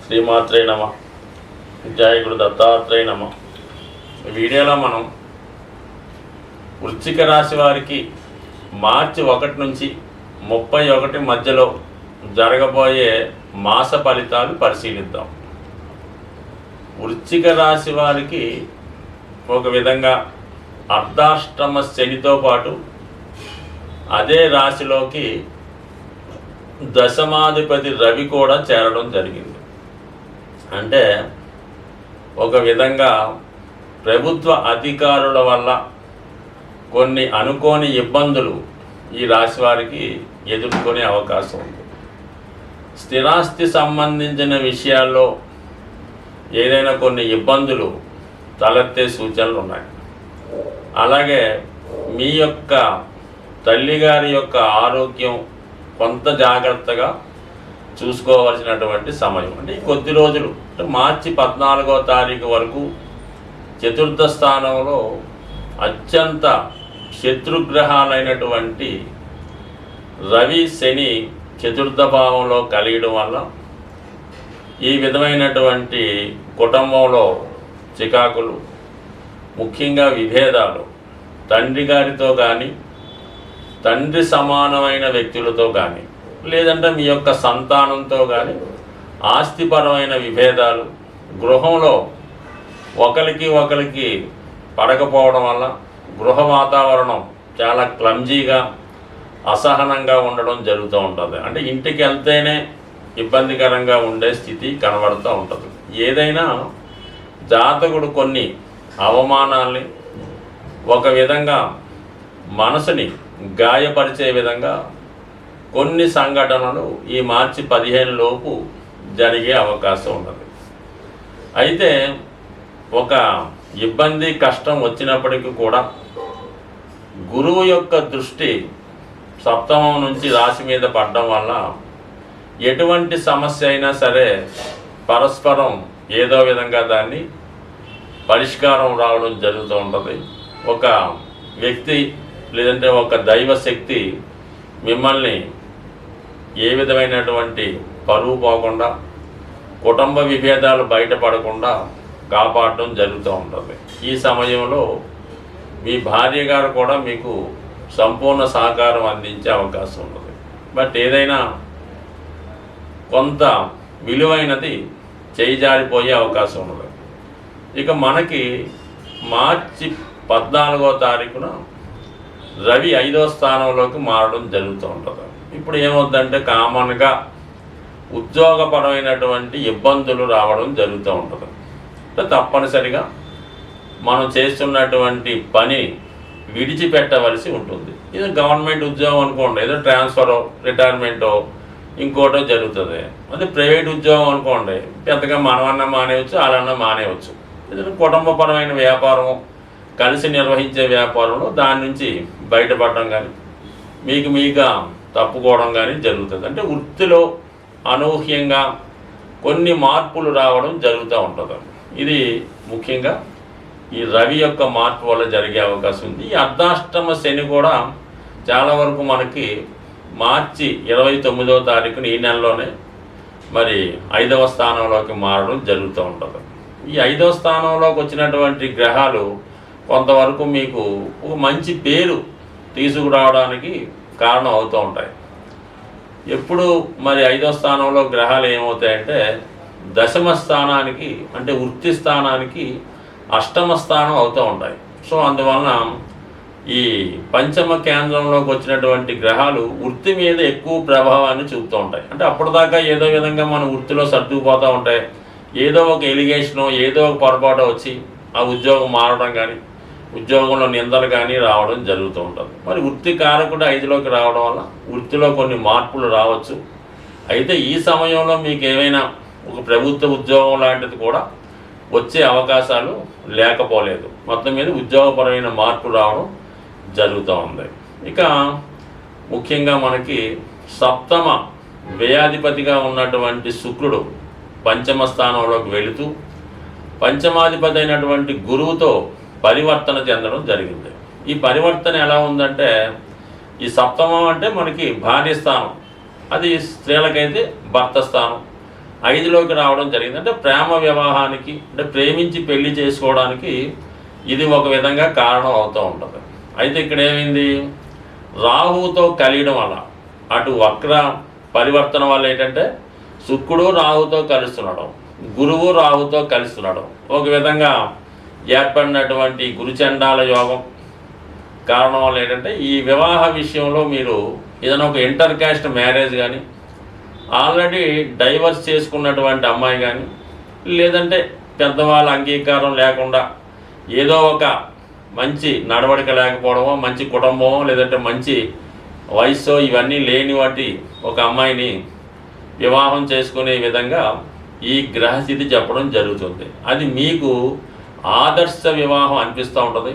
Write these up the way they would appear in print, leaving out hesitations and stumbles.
శ్రీమాత్రే నమ. జయ గురు దత్తాత్రేయ నమ. ఈ వీడియోలో మనం వృశ్చిక రాశి వారికి మార్చి 1 నుంచి 31 మధ్యలో జరగబోయే మాస ఫలితాలు పరిశీలిద్దాం. వృశ్చిక రాశి వారికి ఒక విధంగా అర్ధాష్టమ శనితో పాటు అదే రాశిలోకి దశమాధిపతి రవి కూడా చేరడం జరిగింది. అంటే ఒక విధంగా ప్రభుత్వ అధికారుల వల్ల కొన్ని అనుకోని ఇబ్బందులు ఈ రాశి వారికి ఎదుర్కొనే అవకాశం ఉంది. స్థిరాస్తి సంబంధించిన విషయాల్లో ఏదైనా కొన్ని ఇబ్బందులు తలెత్తే సూచనలు ఉన్నాయి. అలాగే మీ యొక్క తల్లిగారి యొక్క ఆరోగ్యం కొంత జాగ్రత్తగా చూసుకోవాల్సినటువంటి సమయం. అంటే ఈ కొద్ది రోజులు అంటే మార్చి 14వ తారీఖు వరకు చతుర్థ స్థానంలో అత్యంత శత్రుగ్రహాలైనటువంటి రవి శని చతుర్థ భావంలో కలియడం వల్ల ఈ విధమైనటువంటి కుటుంబంలో చికాకులు, ముఖ్యంగా విభేదాలు తండ్రి గారితో కానీ తండ్రి సమానమైన వ్యక్తులతో కానీ లేదంటే మీ యొక్క సంతానంతో కానీ ఆస్తిపరమైన విభేదాలు, గృహంలో ఒకరికి పడకపోవడం వల్ల గృహ వాతావరణం చాలా క్లమ్జీగా అసహనంగా ఉండడం జరుగుతూ ఉంటుంది. అంటే ఇంటికి వెళ్తేనే ఇబ్బందికరంగా ఉండే స్థితి కనబడుతూ ఉంటుంది. ఏదైనా జాతకుడు కొన్ని అవమానాల్ని ఒక విధంగా మనసుని గాయపరిచే విధంగా కొన్ని సంఘటనలు ఈ మార్చి 15 లోపు జరిగే అవకాశం ఉన్నది. అయితే ఒక ఇబ్బంది కష్టం వచ్చినప్పటికీ కూడా గురువు యొక్క దృష్టి సప్తమం నుంచి రాశి మీద పడడం వల్ల ఎటువంటి సమస్య అయినా సరే పరస్పరం ఏదో విధంగా దాన్ని పరిష్కారం రావడం జరుగుతూ ఉంటుంది. ఒక వ్యక్తి లేదంటే ఒక దైవ శక్తి మిమ్మల్ని ఏ విధమైనటువంటి పరువు పోకుండా, కుటుంబ విభేదాలు బయటపడకుండా కాపాడడం జరుగుతూ ఉంటుంది. ఈ సమయంలో మీ భార్య గారు కూడా మీకు సంపూర్ణ సహకారం అందించే అవకాశం ఉంటుంది. బట్ ఏదైనా కొంత విలువైనది చేయిజారిపోయే అవకాశం ఉన్నది. ఇక మనకి మార్చి 14వ తారీఖున రవి 5వ స్థానంలోకి మారడం జరుగుతూ ఉంటుంది. ఇప్పుడు ఏమవుతుందంటే కామన్గా ఉద్యోగపరమైనటువంటి ఇబ్బందులు రావడం జరుగుతూ ఉంటుంది. అంటే తప్పనిసరిగా మనం చేస్తున్నటువంటి పని విడిచిపెట్టవలసి ఉంటుంది. ఇది గవర్నమెంట్ ఉద్యోగం అనుకోండి, ఏదో ట్రాన్స్ఫరో రిటైర్మెంటో ఇంకోటో జరుగుతుంది. అదే ప్రైవేట్ ఉద్యోగం అనుకోండి, పెద్దగా మనమన్నా మానేయవచ్చు, వాళ్ళన్నా మానేయవచ్చు. ఏదైనా కుటుంబపరమైన వ్యాపారం, కలిసి నిర్వహించే వ్యాపారంలో దాని నుంచి బయటపడడం కానీ మీకుగా తప్పుకోవడం కానీ జరుగుతుంది. అంటే వృత్తిలో అనూహ్యంగా కొన్ని మార్పులు రావడం జరుగుతూ ఉంటుంది. ఇది ముఖ్యంగా ఈ రవి యొక్క మార్పు వల్ల జరిగే అవకాశం ఉంది. ఈ అర్ధాష్టమ శని కూడా చాలా వరకు మనకి మార్చి 29వ తారీఖున ఈ నెలలోనే మరి 5వ స్థానంలోకి మారడం జరుగుతూ ఉంటుంది. ఈ 5వ స్థానంలోకి వచ్చినటువంటి గ్రహాలు కొంతవరకు మీకు ఒక మంచి పేరు తీసుకురావడానికి కారణం అవుతూ ఉంటాయి. ఎప్పుడు మరి 5వ స్థానంలో గ్రహాలు ఏమవుతాయంటే దశమ స్థానానికి అంటే వృత్తి స్థానానికి అష్టమ స్థానం అవుతూ ఉంటాయి. సో అందువలన ఈ పంచమ కేంద్రంలోకి వచ్చినటువంటి గ్రహాలు వృత్తి మీద ఎక్కువ ప్రభావాన్ని చూపుతూ ఉంటాయి. అంటే అప్పటిదాకా ఏదో విధంగా మన వృత్తిలో సర్దుకుపోతూ ఉంటాయి. ఏదో ఒక ఎలిగేషనో ఏదో ఒక పొరపాటు వచ్చి ఆ ఉద్యోగం మారడం కానీ ఉద్యోగంలో నిందలు కానీ రావడం జరుగుతూ ఉంటుంది. మరి వృత్తి కారకుడు 5లోకి రావడం వల్ల వృత్తిలో కొన్ని మార్పులు రావచ్చు. అయితే ఈ సమయంలో మీకు ఏమైనా ఒక ప్రభుత్వ ఉద్యోగం లాంటిది కూడా వచ్చే అవకాశాలు లేకపోలేదు. మొత్తం మీద ఉద్యోగపరమైన మార్పు రావడం జరుగుతూ ఉంది. ఇక ముఖ్యంగా మనకి సప్తమ వ్యయాధిపతిగా ఉన్నటువంటి శుక్రుడు పంచమ స్థానంలోకి వెళుతూ పంచమాధిపతి అయినటువంటి గురువుతో పరివర్తన చెందడం జరిగింది. ఈ పరివర్తన ఎలా ఉందంటే ఈ సప్తమం అంటే మనకి భార్య స్థానం, అది స్త్రీలకైతే భర్త స్థానం. 5లోకి రావడం జరిగింది. అంటే ప్రేమ వివాహానికి, అంటే ప్రేమించి పెళ్లి చేసుకోవడానికి ఇది ఒక విధంగా కారణం అవుతూ ఉంటుంది. అయితే ఇక్కడ ఏమైంది, రాహువుతో కలియడం వల్ల, అటు వక్ర పరివర్తన వల్ల ఏంటంటే శుక్రుడు రాహుతో కలుస్తున్నాడు, గురువు రాహుతో కలుస్తున్నాడు. ఒక విధంగా ఏర్పడినటువంటి గురుచండాల యోగం కారణం వల్ల ఏంటంటే ఈ వివాహ విషయంలో మీరు ఏదైనా ఒక ఇంటర్ కాస్ట్ మ్యారేజ్ కానీ, ఆల్రెడీ డైవర్స్ చేసుకున్నటువంటి అమ్మాయి కానీ, లేదంటే పెద్దవాళ్ళ అంగీకారం లేకుండా ఏదో ఒక మంచి నడవడిక లేకపోవడమో, మంచి కుటుంబమో, లేదంటే మంచి వయస్సు ఇవన్నీ లేని వాటి ఒక అమ్మాయిని వివాహం చేసుకునే విధంగా ఈ గ్రహస్థితి చెప్పడం జరుగుతుంది. అది మీకు ఆదర్శ వివాహం అనిపిస్తూ ఉంటుంది.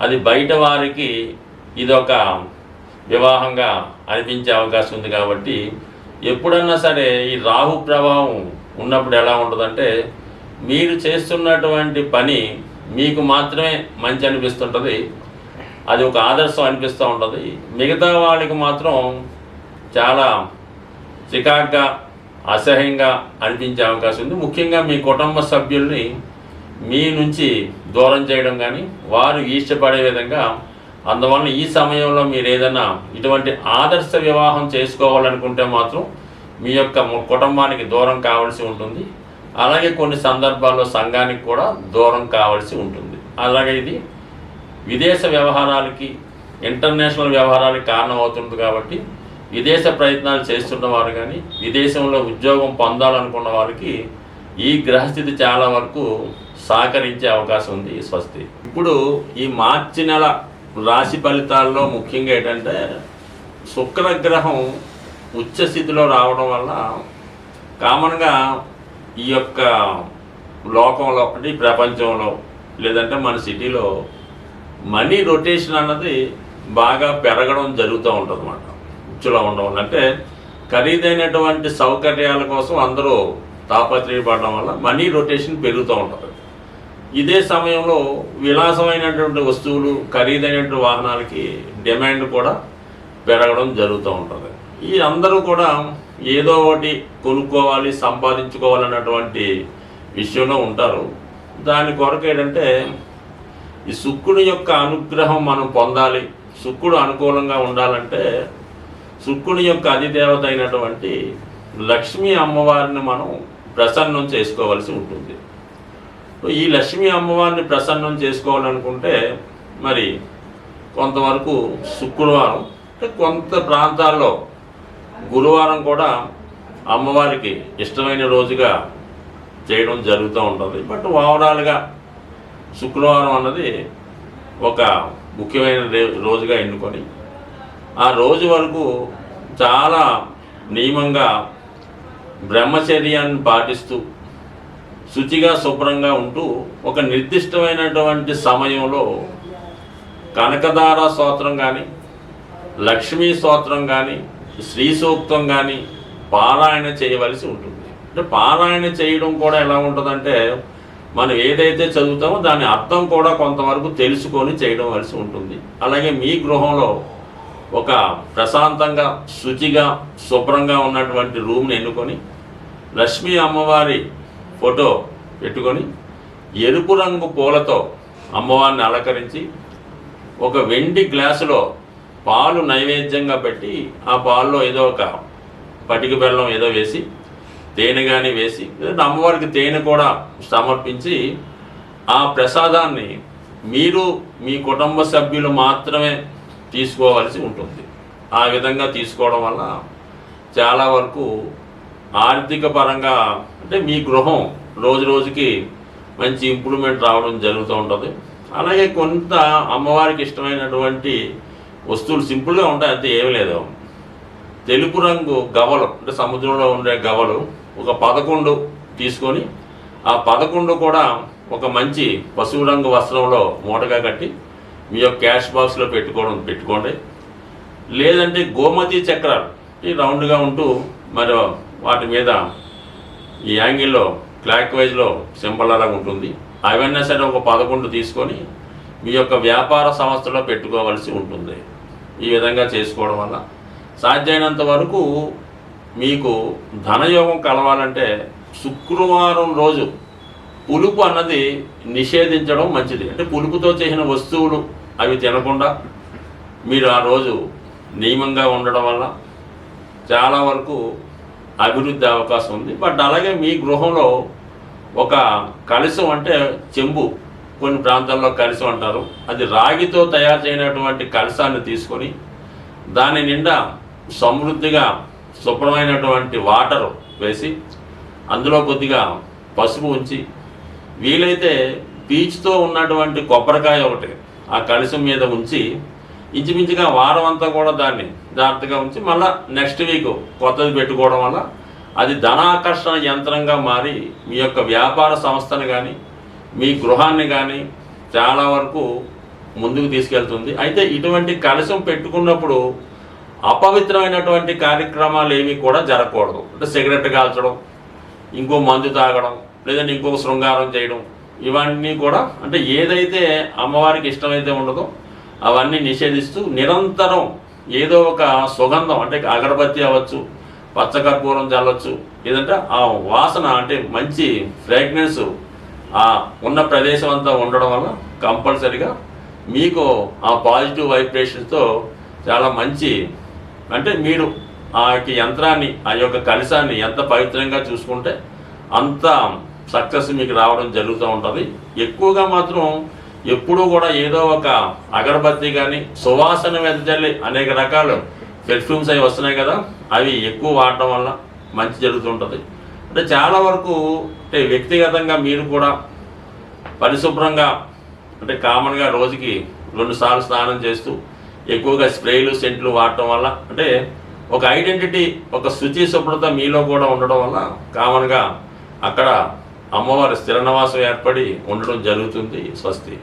అది బయట వారికి ఇదొక వివాహంగా అనిపించే అవకాశం ఉంది. కాబట్టి ఎప్పుడన్నా సరే ఈ రాహు ప్రభావం ఉన్నప్పుడు ఎలా ఉంటుందంటే, మీరు చేస్తున్నటువంటి పని మీకు మాత్రమే మంచి అనిపిస్తుంటుంది, అది ఒక ఆదర్శం అనిపిస్తూ ఉంటుంది. మిగతా వాళ్ళకి మాత్రం చాలా చికాగ్గా, అసహ్యంగా అనిపించే అవకాశం ఉంది. ముఖ్యంగా మీ కుటుంబ సభ్యుల్ని మీ నుంచి దూరం చేయడం కానీ, వారు ఇష్టపడే విధంగా. అందువలన ఈ సమయంలో మీరు ఏదైనా ఇటువంటి ఆదర్శ వివాహం చేసుకోవాలనుకుంటే మాత్రం మీ యొక్క కుటుంబానికి దూరం కావాల్సి ఉంటుంది. అలాగే కొన్ని సందర్భాల్లో సంఘానికి కూడా దూరం కావాల్సి ఉంటుంది. అలాగే ఇది విదేశ వ్యవహారాలకి, ఇంటర్నేషనల్ వ్యవహారాలకి కారణం అవుతుంది. కాబట్టి విదేశ ప్రయత్నాలు చేస్తున్న వారు కానీ, విదేశంలో ఉద్యోగం పొందాలనుకున్న వారికి ఈ గ్రహస్థితి చాలా వరకు సహకరించే అవకాశం ఉంది. స్వస్తి. ఇప్పుడు ఈ మార్చి నెల రాశి ఫలితాల్లో ముఖ్యంగా ఏంటంటే, శుక్రగ్రహం ఉచ్చస్థితిలో రావడం వల్ల కామన్గా ఈ యొక్క లోకంలో, అంటే ఈ ప్రపంచంలో, లేదంటే మన సిటీలో మనీ రొటేషన్ అన్నది బాగా పెరగడం జరుగుతూ ఉంటుంది అన్నమాట. ఉచ్చులో ఉండడం అంటే ఖరీదైనటువంటి సౌకర్యాల కోసం అందరూ తాపత్రయపడడం వల్ల మనీ రొటేషన్ పెరుగుతూ ఉంటుంది. ఇదే సమయంలో విలాసమైనటువంటి వస్తువులు, ఖరీదైనటువంటి వాహనాలకి డిమాండ్ కూడా పెరగడం జరుగుతూ ఉంటుంది. ఈ అందరూ కూడా ఏదో ఒకటి కొనుక్కోవాలి, సంపాదించుకోవాలన్నటువంటి విషయంలో ఉంటారు. దాని కొరకు ఏంటంటే ఈ శుక్రుని యొక్క అనుగ్రహం మనం పొందాలి, శుక్రుడు అనుకూలంగా ఉండాలంటే శుక్రుని యొక్క అధిదేవత అయినటువంటి లక్ష్మీ అమ్మవారిని మనం ప్రసన్నం చేసుకోవాల్సి ఉంటుంది. ఈ లక్ష్మీ అమ్మవారిని ప్రసన్నం చేసుకోవాలనుకుంటే మరి కొంతవరకు శుక్రవారం, అంటే కొంత ప్రాంతాల్లో గురువారం కూడా అమ్మవారికి ఇష్టమైన రోజుగా చేయడం జరుగుతూ ఉంటుంది. బట్ ఓవరాల్గా శుక్రవారం అన్నది ఒక ముఖ్యమైన రోజుగా ఎన్నుకొని ఆ రోజు వరకు చాలా నియమంగా బ్రహ్మచర్యాన్ని పాటిస్తూ శుచిగా శుభ్రంగా ఉంటూ ఒక నిర్దిష్టమైనటువంటి సమయంలో కనకదార స్తోత్రం కానీ, లక్ష్మీ స్తోత్రం కానీ, శ్రీ సూక్తం కానీ పారాయణ చేయవలసి ఉంటుంది. అంటే పారాయణ చేయడం కూడా ఎలా ఉంటుందంటే, మనం ఏదైతే చదువుతామో దాని అర్థం కూడా కొంతవరకు తెలుసుకొని చేయడం వలసి ఉంటుంది. అలాగే మీ గృహంలో ఒక ప్రశాంతంగా, శుచిగా, శుభ్రంగా ఉన్నటువంటి రూమ్ని ఎన్నుకొని లక్ష్మీ అమ్మవారి ఫోటో పెట్టుకొని ఎరుపు రంగు పూలతో అమ్మవారిని అలంకరించి ఒక వెండి గ్లాసులో పాలు నైవేద్యంగా పెట్టి ఆ పాల్లో ఏదో ఒక పటిక బెల్లం ఏదో వేసి, తేనె కానీ వేసి, అమ్మవారికి తేనె కూడా సమర్పించి ఆ ప్రసాదాన్ని మీరు మీ కుటుంబ సభ్యులు మాత్రమే తీసుకోవాల్సి ఉంటుంది. ఆ విధంగా తీసుకోవడం వల్ల చాలా వరకు ఆర్థిక పరంగా, అంటే మీ గృహం రోజు రోజుకి మంచి ఇంప్రూవ్మెంట్ రావడం జరుగుతూ ఉంటుంది. అలాగే కొంత అమ్మవారికి ఇష్టమైనటువంటి వస్తువులు సింపుల్గా ఉంటాయి, అంతే ఏమీ లేదు. తెలుపు రంగు గవలు, అంటే సముద్రంలో ఉండే గవలు ఒక 11 తీసుకొని ఆ 11 కూడా ఒక మంచి పసుపు రంగు వస్త్రంలో మూటగా కట్టి మీ యొక్క క్యాష్ బాక్స్లో పెట్టుకోండి. లేదంటే గోమతి చక్రాలు ఈ రౌండ్గా ఉంటూ మరి వాటి మీద ఈ యాంగిల్లో క్లాక్ వైజ్లో సింబల్ అలాగా ఉంటుంది. అవన్నీ సరే ఒక 11 తీసుకొని మీ యొక్క వ్యాపార సంస్థలో పెట్టుకోవాల్సి ఉంటుంది. ఈ విధంగా చేసుకోవడం వల్ల సాధ్యమైనంత వరకు మీకు ధనయోగం కలవాలంటే శుక్రవారం రోజు పులుపు అన్నది నిషేధించడం మంచిది. అంటే పులుపుతో చేసిన వస్తువులు అవి తినకుండా మీరు ఆ రోజు నియమంగా ఉండడం వల్ల చాలా వరకు అభివృద్ధి అవకాశం ఉంది. బట్ అలాగే మీ గృహంలో ఒక కలశం, అంటే చెంబు, కొన్ని ప్రాంతాల్లో కలశం అంటారు, అది రాగితో తయారు చేయనటువంటి కలశాన్ని తీసుకొని దాని నిండా సమృద్ధిగా శుభ్రమైనటువంటి వాటర్ వేసి అందులో కొద్దిగా పసుపు ఉంచి, వీలైతే పీచుతో ఉన్నటువంటి కొబ్బరికాయ ఒకటి ఆ కలశం మీద ఉంచి ఇంచుమించుగా వారం అంతా కూడా దాన్ని జాగ్రత్తగా ఉంచి మళ్ళీ నెక్స్ట్ వీక్ కొత్తది పెట్టుకోవడం వల్ల అది ధనాకర్షణ యంత్రంగా మారి మీ యొక్క వ్యాపార సంస్థను కానీ మీ గృహాన్ని కానీ చాలా వరకు ముందుకు తీసుకెళ్తుంది. అయితే ఇటువంటి కలశం పెట్టుకున్నప్పుడు అపవిత్రమైనటువంటి కార్యక్రమాలు ఏవి కూడా జరగకూడదు. అంటే సిగరెట్ కాల్చడం, ఇంకో మందు తాగడం, లేదంటే ఇంకొక శృంగారం చేయడం, ఇవన్నీ కూడా అంటే ఏదైతే అమ్మవారికి ఇష్టమైతే ఉండదో అవన్నీ నిషేధిస్తూ నిరంతరం ఏదో ఒక సుగంధం, అంటే అగరబత్తి అవ్వచ్చు, పచ్చకర్పూరం చల్లవచ్చు, లేదంటే ఆ వాసన అంటే మంచి ఫ్రాగ్రెన్స్ ఆ ఉన్న ప్రదేశం అంతా ఉండడం వల్ల కంపల్సరిగా మీకు ఆ పాజిటివ్ వైబ్రేషన్స్తో చాలా మంచి, అంటే మీరు ఆ యొక్క యంత్రాన్ని, ఆ యొక్క కలశాన్ని ఎంత పవిత్రంగా చూసుకుంటే అంత సక్సెస్ మీకు రావడం జరుగుతూ ఉంటుంది. ఎక్కువగా మాత్రం ఎప్పుడూ కూడా ఏదో ఒక అగరబత్తి కానీ సువాసన వెదజల్లి అనేక రకాలు పెర్ఫ్యూమ్స్ అవి వస్తున్నాయి కదా, అవి ఎక్కువ వాడటం వల్ల మంచి జరుగుతుంటుంది. అంటే చాలా వరకు అంటే వ్యక్తిగతంగా మీరు కూడా పరిశుభ్రంగా, అంటే కామన్గా రోజుకి 2 సార్లు స్నానం చేస్తూ ఎక్కువగా స్ప్రేలు సెంట్లు వాడటం వల్ల అంటే ఒక ఐడెంటిటీ, ఒక శుచి శుభ్రత మీలో కూడా ఉండడం వల్ల కామన్గా అక్కడ అమ్మవారి స్థిర నివాసం ఏర్పడి ఉండడం జరుగుతుంది. స్వస్తి.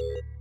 you